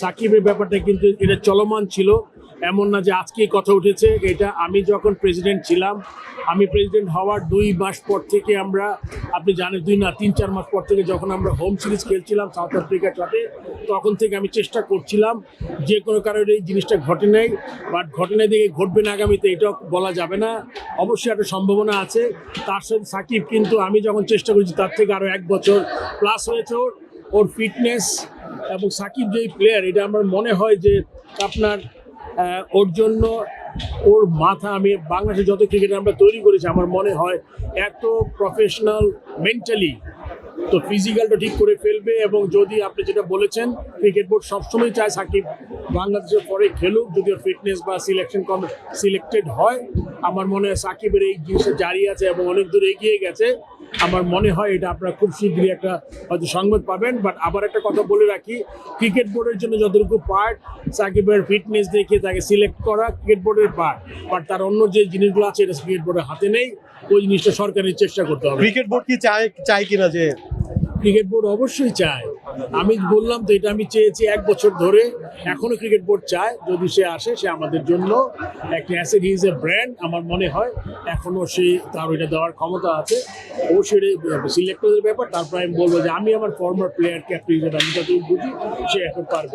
সাকিবের ব্যাপারটা কিন্তু এটা চলমান ছিল, এমন না যে আজকেই কথা উঠেছে। এটা আমি যখন প্রেসিডেন্ট ছিলাম, আমি প্রেসিডেন্ট হওয়ার 2 মাস পর থেকে আমরা, আপনি জানেন 2 না 3-4 মাস পর থেকে যখন আমরা হোম সিরিজ খেলছিলাম সাউথ আফ্রিকার সাথে, তখন থেকে আমি চেষ্টা করছিলাম যে কোনো কারণে এই জিনিসটা ঘটে নাই, বাট ঘটে নাই দেখে ঘটবে না আগামীতে এটাও বলা যাবে না। অবশ্যই একটা সম্ভাবনা আছে। তার সাথে সাকিব কিন্তু আমি যখন চেষ্টা করেছি তার থেকে আরও 1 বছর প্লাস হয়েছে ওর ফিটনেস এবং সাকিব যেই প্লেয়ার, এটা আমার মনে হয় যে আপনার ওর জন্য ওর মাথা, আমি বাংলাদেশে যত ক্রিকেট আমরা তৈরি করেছি আমার মনে হয় এত প্রফেশনাল মেন্টালি, তো ফিজিক্যালটা ঠিক করে ফেলবে। এবং যদি আপনি যেটা বলেছেন, ক্রিকেট বোর্ড সবসময় চায় সাকিব বাংলাদেশের পরে খেলুক, যদি ওর ফিটনেস বা সিলেক্টেড হয়। আমার মনে হয় সাকিবের এই জিনিসটা জারি আছে এবং অনেক দূর এগিয়ে গেছে। আমার মনে হয় এটা আপনারা খুব শীঘ্রই একটা হয়তো সংবাদ পাবেন। বাট আবার একটা কথা বলে রাখি, ক্রিকেট বোর্ডের জন্য যতটুকু পার্ট সাকিবের ফিটনেস দেখে তাকে সিলেক্ট করা ক্রিকেট বোর্ডের পার্ট, বাট তার অন্য যে জিনিসগুলো আছে এটা ক্রিকেট বোর্ডের হাতে নেই। ওই জিনিসটা সরকারের চেষ্টা করতে হবে। ক্রিকেট বোর্ড কি চায় কিনা যে? ক্রিকেট বোর্ড অবশ্যই চায়। আমি বললাম তো, এটা আমি চেয়েছি 1 বছর ধরে, এখনো ক্রিকেট বোর্ড চায় যদি সে আসে, সে আমাদের জন্য একটা asset, he is a brand. আমার মনে হয় এখনো সে তার ওইটা দেওয়ার ক্ষমতা আছে। অবশ্যই সিলেক্টরের ব্যাপার। তারপর আমি বলবো যে আমি আমার ফর্মার প্লেয়ারকে আপনি হিসেবে আমি যতটুকু বুঝি সে এখন পারবে।